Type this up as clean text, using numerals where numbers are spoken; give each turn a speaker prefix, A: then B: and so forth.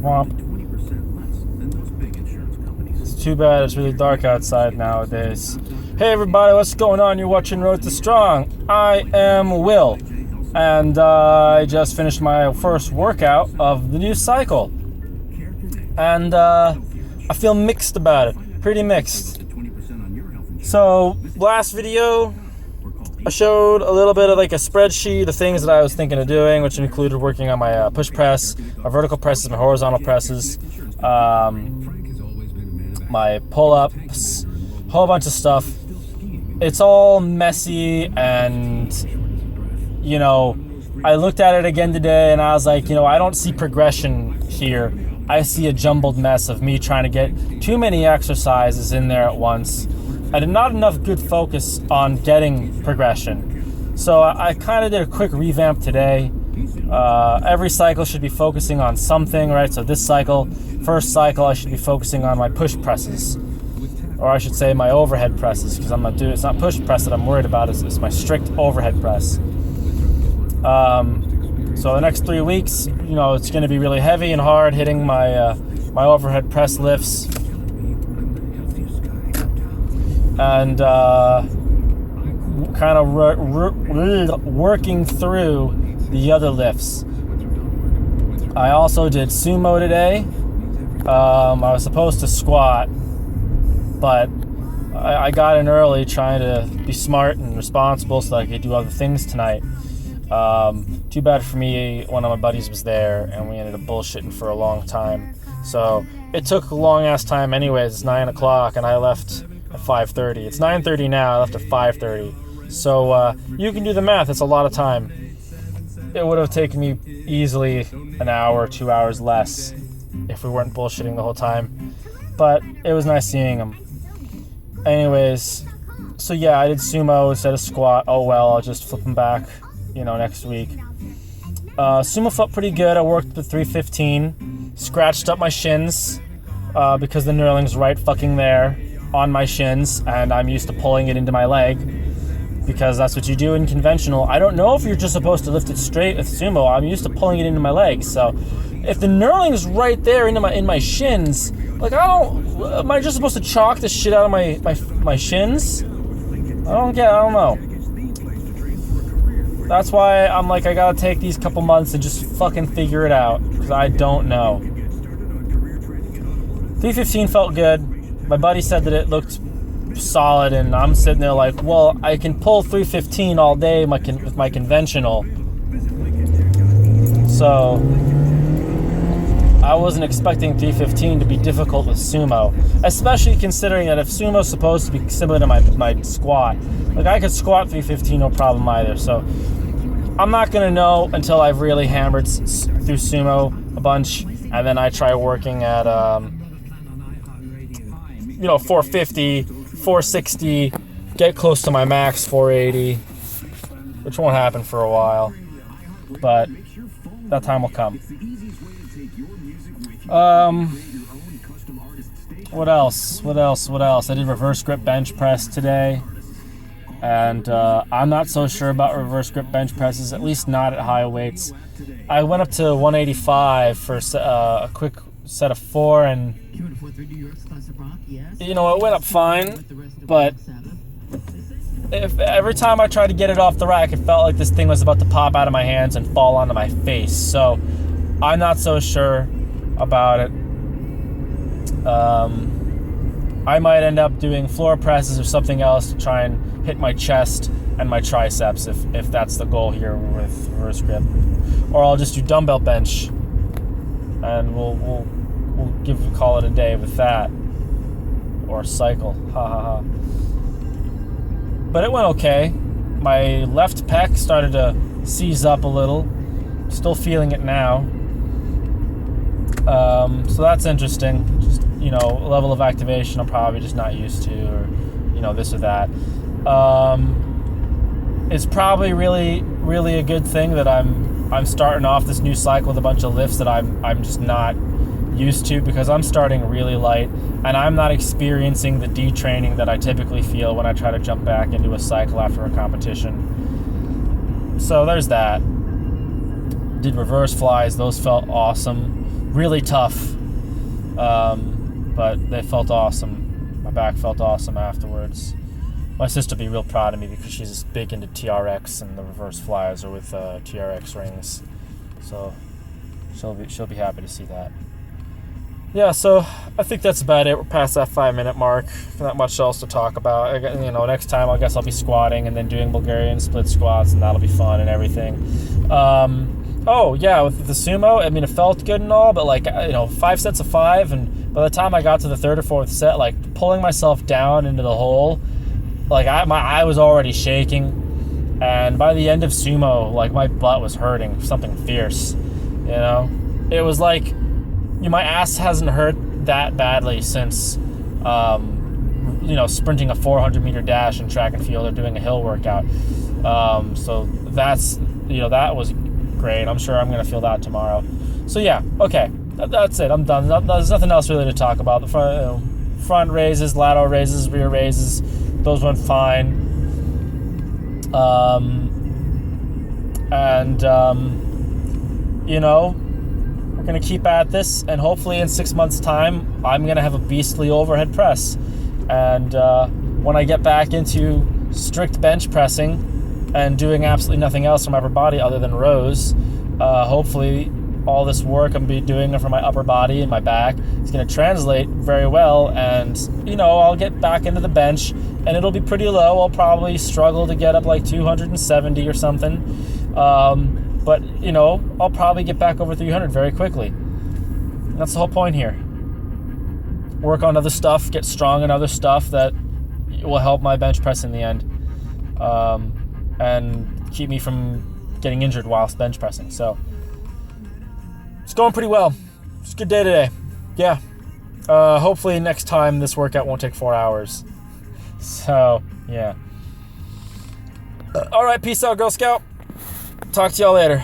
A: Womp. It's too bad it's really dark outside nowadays. Hey everybody, what's going on? You're watching Road to Strong. I am Will, and I just finished my first workout of the new cycle. And I feel mixed about it. Pretty mixed. So, last video, I showed a little bit of like a spreadsheet of things that I was thinking of doing, which included working on my push press, my vertical presses, my horizontal presses, my pull-ups, a whole bunch of stuff. It's all messy, and, you know, I looked at it again today and I was like, you know, I don't see progression here. I see a jumbled mess of me trying to get too many exercises in there at once. I did not enough good focus on getting progression. So I kind of did a quick revamp today. Every cycle should be focusing on something, right? So this cycle, first cycle, I should be focusing on my push presses. Or I should say my overhead presses, because I'm not doing, it's not push press that I'm worried about, it's my strict overhead press. So the next 3 weeks, you know, it's going to be really heavy and hard hitting my my overhead press lifts. And kind of working through the other lifts. I also did sumo today. I was supposed to squat, but I got in early trying to be smart and responsible so that I could do other things tonight. Too bad for me, one of my buddies was there and we ended up bullshitting for a long time. So it took a long ass time anyways. It's 9 o'clock and I left at 5:30. It's 9:30 now, I left at 5:30. So you can do the math, it's a lot of time. It would have taken me easily an hour, 2 hours less if we weren't bullshitting the whole time. But it was nice seeing him. Anyways, so yeah, I did sumo instead of squat. Oh well, I'll just flip them back, you know, next week. Sumo felt pretty good. I worked with 315, scratched up my shins because the knurling's right fucking there on my shins, and I'm used to pulling it into my leg because that's what you do in conventional. I don't know if you're just supposed to lift it straight with sumo. I'm used to pulling it into my legs. So if the knurling's right there in my shins, like am I just supposed to chalk the shit out of my shins? I don't know. That's why I'm like, I gotta take these couple months and just fucking figure it out, because I don't know. 315 felt good. My buddy said that it looked solid, and I'm sitting there like, well, I can pull 315 all day with my conventional. So I wasn't expecting 315 to be difficult with sumo, especially considering that if sumo's supposed to be similar to my squat, like I could squat 315 no problem either. So I'm not gonna know until I've really hammered through sumo a bunch, and then I try working at 450, 460, get close to my max 480, which won't happen for a while, but that time will come. What else? I did reverse grip bench press today, and I'm not so sure about reverse grip bench presses, at least not at high weights. I went up to 185 for a quick set of 4, and you know, it went up fine, but every time I tried to get it off the rack, it felt like this thing was about to pop out of my hands and fall onto my face. So I'm not so sure about it. I might end up doing floor presses or something else to try and hit my chest and my triceps if that's the goal here with reverse grip. Or I'll just do dumbbell bench and we'll call it a day with that. Or cycle. Ha ha ha. But it went okay. My left pec started to seize up a little. Still feeling it now. So that's interesting. Just, you know, level of activation I'm probably just not used to, or, you know, this or that. It's probably really, really a good thing that I'm starting off this new cycle with a bunch of lifts that I'm just not used to, because I'm starting really light and I'm not experiencing the detraining that I typically feel when I try to jump back into a cycle after a competition. So there's that. Did reverse flies. Those felt awesome. Really tough. But they felt awesome. My back felt awesome afterwards. My sister will be real proud of me because she's big into TRX, and the reverse flies are with TRX rings. So she'll be happy to see that. Yeah, so I think that's about it. We're past that 5-minute mark. Not much else to talk about. Next time I guess I'll be squatting and then doing Bulgarian split squats, and that'll be fun and everything. Oh yeah, with the sumo, I mean, it felt good and all, but 5 sets of 5, and by the time I got to the third or fourth set, pulling myself down into the hole, my eye was already shaking, and by the end of sumo, my butt was hurting, something fierce. It was like, my ass hasn't hurt that badly since, sprinting a 400-meter dash in track and field or doing a hill workout. So that's, that was great. I'm sure I'm going to feel that tomorrow. So yeah, okay, that's it. I'm done. There's nothing else really to talk about. The front raises, lateral raises, rear raises, those went fine. We're going to keep at this, and hopefully in 6 months' time, I'm going to have a beastly overhead press. And when I get back into strict bench pressing and doing absolutely nothing else from my upper body other than rows, hopefully all this work I'm be doing for my upper body and my back is going to translate very well, and I'll get back into the bench, and it'll be pretty low. I'll probably struggle to get up 270 or something, but I'll probably get back over 300 very quickly. And that's the whole point here. Work on other stuff, get strong in other stuff that will help my bench press in the end, and keep me from getting injured whilst bench pressing. So it's going pretty well. It's a good day today. Yeah. Hopefully next time this workout won't take 4 hours. So yeah. All right, peace out, Girl Scout. Talk to y'all later.